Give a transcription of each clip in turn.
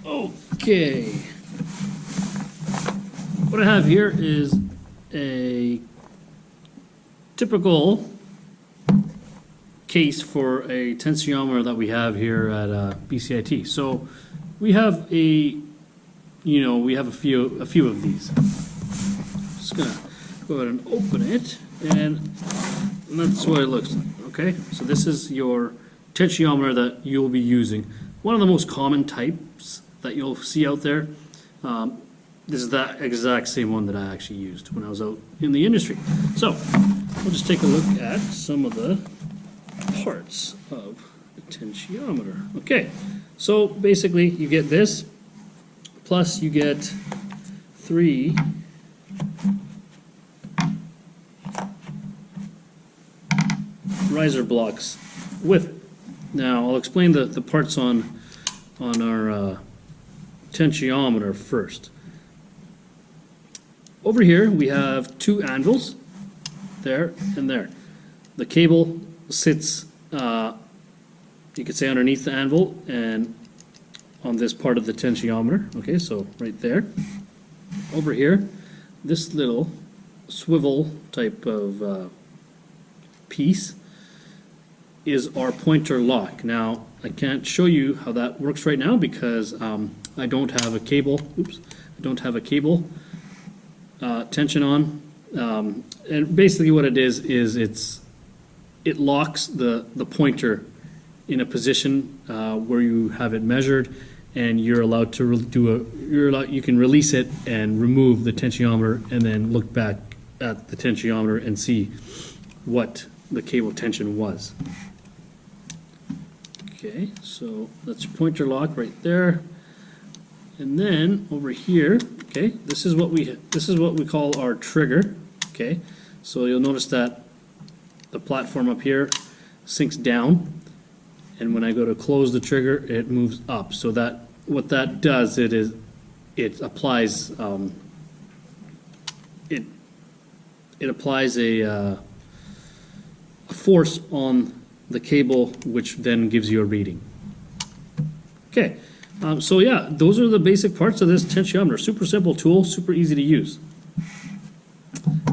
Okay. What I have here is a typical case for a tensiometer that we have here at BCIT. So we have a few of these. Just gonna go ahead and open it, and that's what it looks like. Okay, so this is your tensiometer that you'll be using. One of the most common types that you'll see out there. This is that exact same one that I actually used when I was out in the industry. So we'll just take a look at some of the parts of the tensiometer. Okay, so basically you get this, plus you get 3 riser blocks with it. Now I'll explain the parts on our tensiometer first. Over here we have 2 anvils, there and there. The cable sits, you could say, underneath the anvil and on this part of the tensiometer. Okay, so right there. Over here, this little swivel type of piece is our pointer lock. Now, I can't show you how that works right now because I don't have a cable. Oops, I don't have a cable tension on. And basically, what it is it locks the pointer in a position where you have it measured, and you're allowed to you can release it and remove the tensiometer, and then look back at the tensiometer and see what the cable tension was. Okay, so that's your pointer lock right there. And then over here, okay, this is what we call our trigger. Okay, so you'll notice that the platform up here sinks down, and when I go to close the trigger, it moves up. So that what that does, it applies it applies a force on the cable, which then gives you a reading. Okay, so yeah, those are the basic parts of this tensiometer. Super simple tool, super easy to use.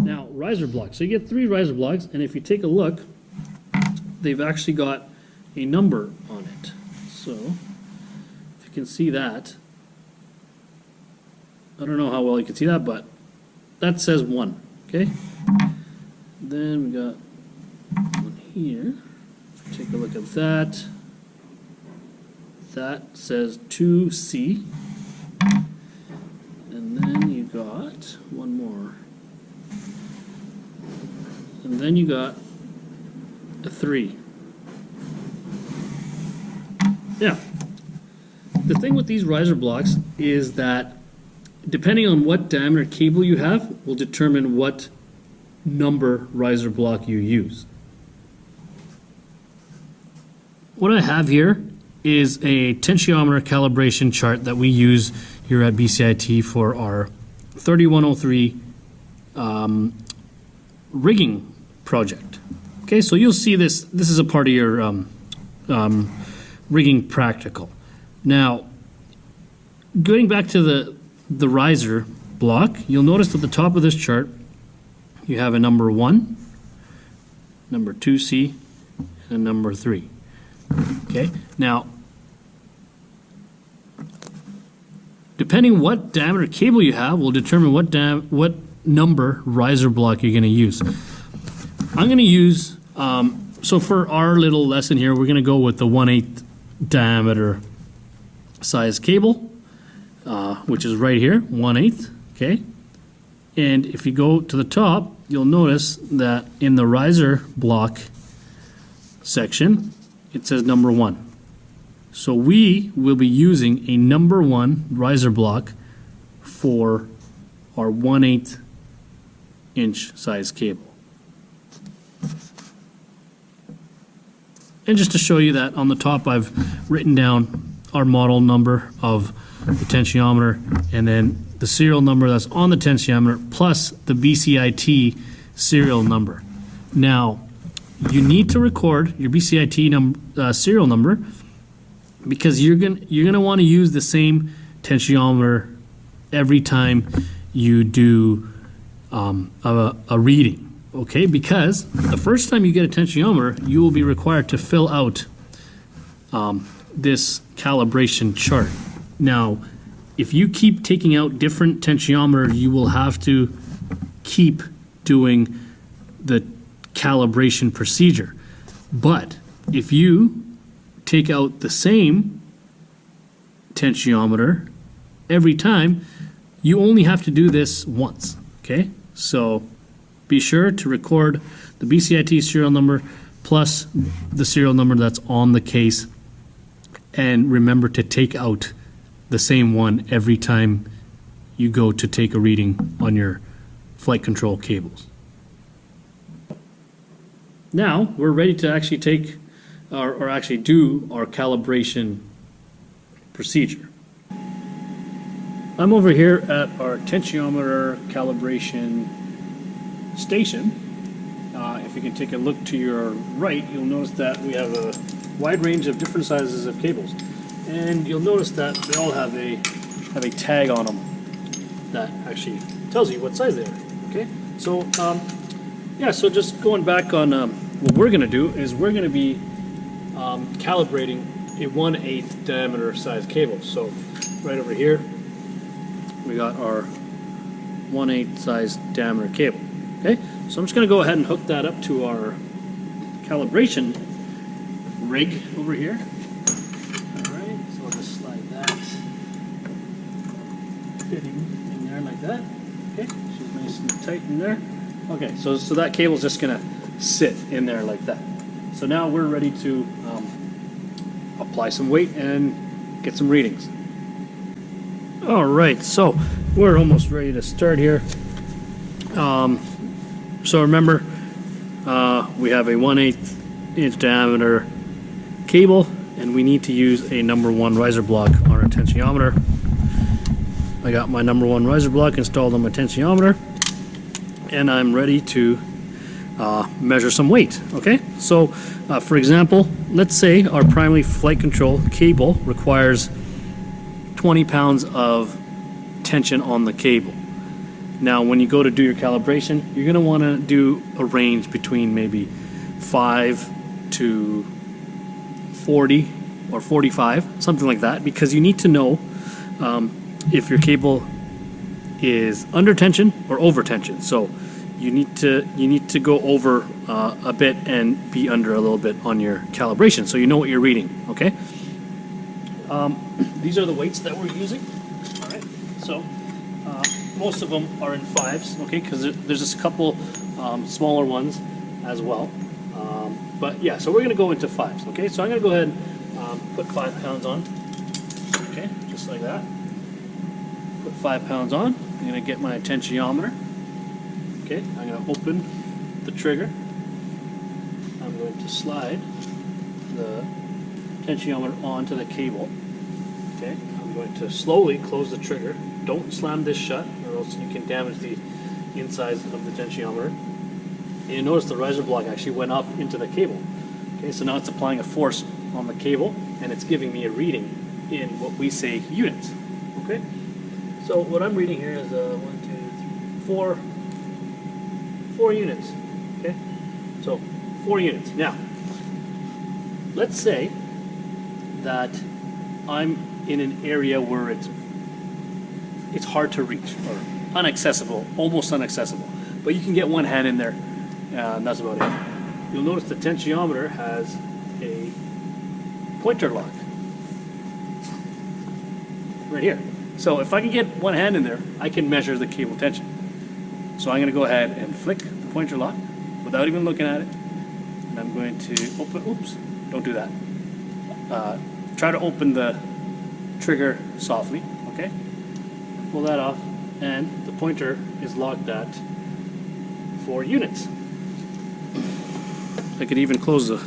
Now, riser blocks. So you get 3 riser blocks, and if you take a look, they've actually got a number on it. So, if you can see that, I don't know how well you can see that, but that says 1. Okay. Then we got one here. Take a look at that. That says 2C. And then you got one more. And then you got a 3. Yeah. The thing with these riser blocks is that depending on what diameter cable you have will determine what number riser block you use. What I have here is a tensiometer calibration chart that we use here at BCIT for our 3103 rigging project. Okay, so you'll see this. This is a part of your rigging practical. Now, going back to the riser block, you'll notice at the top of this chart you have a number 1, number 2C, and number 3. Okay, now depending what diameter cable you have will determine what number riser block you're going to use. I'm going to use, so for our little lesson here, we're going to go with the 1/8 diameter size cable, which is right here, 1/8, okay? And if you go to the top, you'll notice that in the riser block section, it says number 1. So we will be using a number 1 riser block for our 1/8 inch size cable. And just to show you that on the top, I've written down our model number of the tensiometer and then the serial number that's on the tensiometer plus the BCIT serial number. Now, you need to record your BCIT serial number because you're gonna want to use the same tensiometer every time you do a reading, okay? Because the first time you get a tensiometer, you will be required to fill out this calibration chart. Now, if you keep taking out different tensiometer, you will have to keep doing the calibration procedure. But if you take out the same tensiometer every time, you only have to do this once, okay? So be sure to record the BCIT serial number plus the serial number that's on the case, and remember to take out the same one every time you go to take a reading on your flight control cables. Now we're ready to actually take or actually do our calibration procedure. I'm over here at our tensiometer calibration station. If you can take a look to your right, you'll notice that we have a wide range of different sizes of cables, and you'll notice that they all have a tag on them that actually tells you what size they are. Okay, so yeah, so just going back on what we're going to do is we're going to be calibrating a 1/8 diameter size cable. So right over here we got our 1/8 size diameter cable. Okay, so I'm just going to go ahead and hook that up to our calibration rig over here. All right, so I'll just slide that fitting in there like that. Okay, she's nice and tight in there. Okay, so that cable's just going to sit in there like that. So now we're ready to apply some weight and get some readings. All right, so we're almost ready to start here. So remember, we have a 1/8 inch diameter cable, and we need to use a number 1 riser block on our tensiometer. I got my number 1 riser block installed on my tensiometer, and I'm ready to measure some weight. Okay, so for example, let's say our primary flight control cable requires 20 pounds of tension on the cable. Now, when you go to do your calibration, you're going to want to do a range between maybe 5 to 40 or 45, something like that, because you need to know if your cable is under tension or over tension. So you need to go over a bit and be under a little bit on your calibration, so you know what you're reading. Okay. These are the weights that we're using. All right. So most of them are in 5s. Okay, because there's just a couple smaller ones as well. But yeah, so we're going to go into 5s. Okay, so I'm going to go ahead and put 5 pounds on. Okay, just like that. Put 5 pounds on. I'm going to get my tensiometer. Okay, I'm going to open the trigger. I'm going to slide the tensiometer onto the cable. Okay, I'm going to slowly close the trigger. Don't slam this shut, or else you can damage the insides of the tensiometer. And you notice the riser block actually went up into the cable. Okay, so now it's applying a force on the cable, and it's giving me a reading in what we say units. Okay, so what I'm reading here is 4 units. Okay, so 4 units. Now, let's say that I'm in an area where it's hard to reach or inaccessible, almost inaccessible, but you can get one hand in there, and that's about it. You'll notice the tensiometer has a pointer lock right here. So if I can get one hand in there, I can measure the cable tension. So I'm going to go ahead and flick the pointer lock without even looking at it, and I'm going to open. Oops! Don't do that. Try to open the trigger softly. Okay. Pull that off, and the pointer is locked at 4 units. I could even close the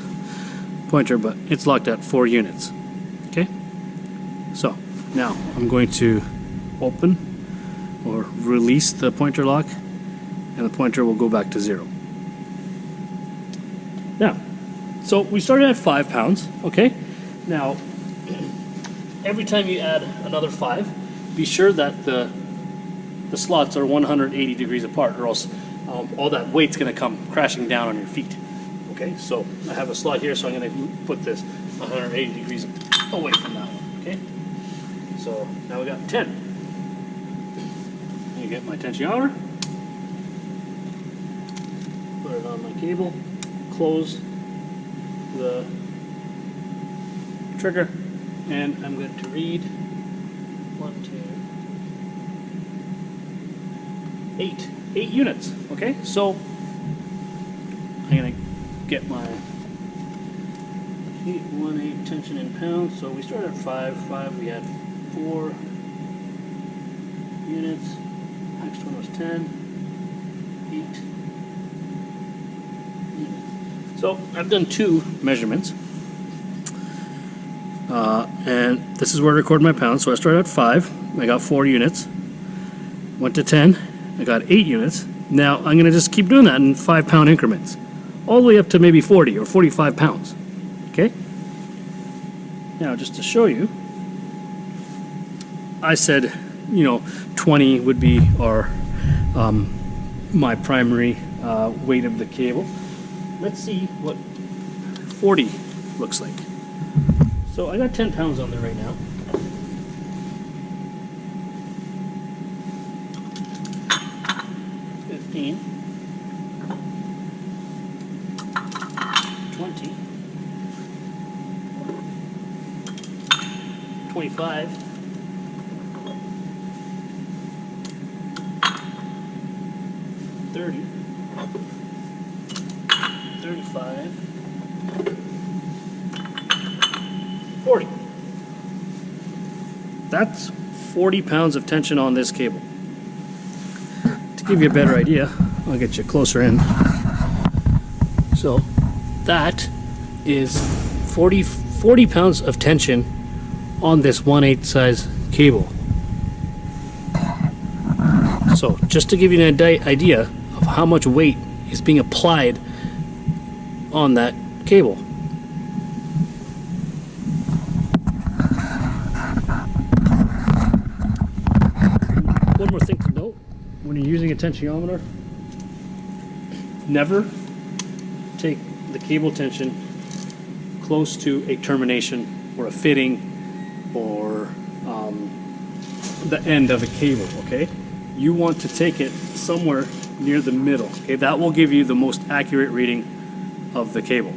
pointer, but it's locked at 4 units. Okay? So, now I'm going to open or release the pointer lock, and the pointer will go back to 0. Now, so we started at 5 pounds, okay? Now, every time you add another 5, be sure that the slots are 180 degrees apart, or else all that weight's going to come crashing down on your feet. Okay, so I have a slot here, so I'm going to put this 180 degrees away from that one. Okay, so now we got 10. You get my tensiometer, put it on my cable, close the trigger, and I'm going to read 8 units. Okay, so I'm going to get my 818 tension in pounds. So we started at 5, we had 4 units. Next one was 10, 8 units. So I've done 2 measurements. And this is where I record my pounds. So I started at 5, I got 4 units. Went to 10, I got 8 units. Now I'm going to just keep doing that in 5-pound increments, all the way up to maybe 40 or 45 pounds. Okay? Now, just to show you, I said, 20 would be our my primary weight of the cable. Let's see what 40 looks like. So I got 10 pounds on there right now. $15, $20, $25, $30, $35, $40. That's 40 pounds of tension on this cable. To give you a better idea, I'll get you closer in. So that is 40 pounds of tension on this 1/8 size cable. So just to give you an idea of how much weight is being applied on that cable. One more thing to note, when you're using a tensiometer, never take the cable tension close to a termination or a fitting or the end of a cable, okay? You want to take it somewhere near the middle, okay? That will give you the most accurate reading of the cable.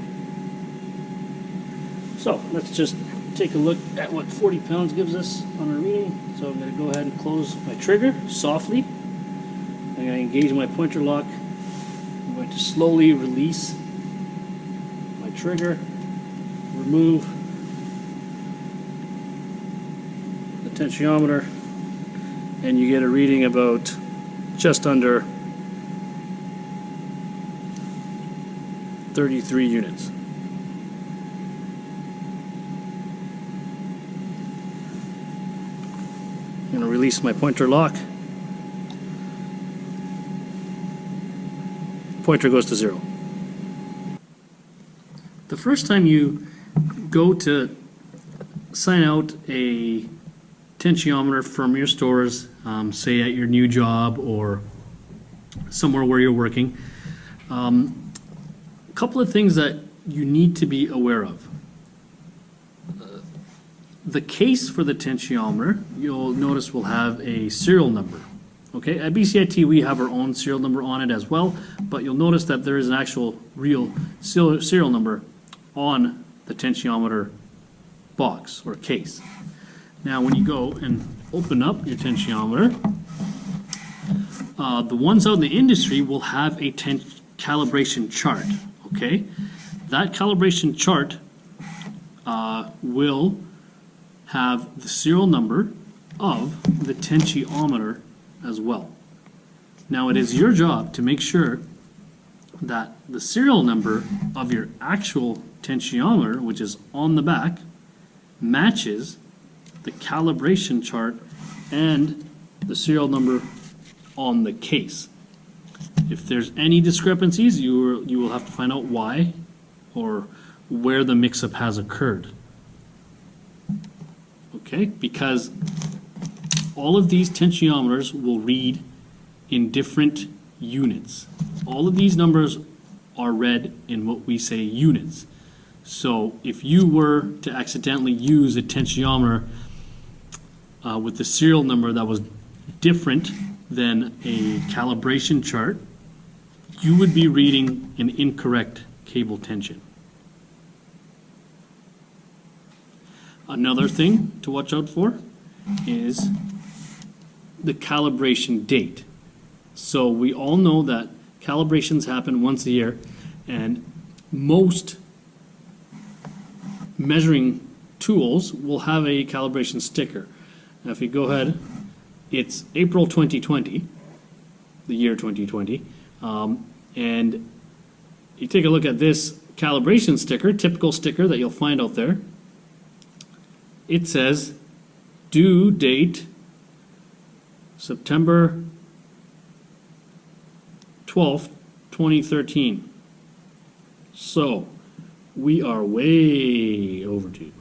So let's just take a look at what 40 pounds gives us on our reading. So I'm going to go ahead and close my trigger softly. I'm going to engage my pointer lock. I'm going to slowly release my trigger, remove the tensiometer, and you get a reading about just under 33 units. I'm going to release my pointer lock. Pointer goes to 0. The first time you go to sign out a tensiometer from your stores, say at your new job or somewhere where you're working, a couple of things that you need to be aware of. The case for the tensiometer, you'll notice, will have a serial number. Okay, at BCIT we have our own serial number on it as well, but you'll notice that there is an actual real serial number on the tensiometer box or case. Now when you go and open up your tensiometer, the ones out in the industry will have a calibration chart. Okay, that calibration chart will have the serial number of the tensiometer as well. Now it is your job to make sure that the serial number of your actual tensiometer, which is on the back, matches the calibration chart and the serial number on the case. If there's any discrepancies, you will have to find out why or where the mix-up has occurred. Okay, because all of these tensiometers will read in different units. All of these numbers are read in what we say units. So if you were to accidentally use a tensiometer with the serial number that was different than a calibration chart, you would be reading an incorrect cable tension. Another thing to watch out for is the calibration date. So we all know that calibrations happen once a year, and most measuring tools will have a calibration sticker. Now if you go ahead, it's April 2020, the year 2020, and you take a look at this calibration sticker, typical sticker that you'll find out there. It says due date September 12th, 2013. So we are way overdue.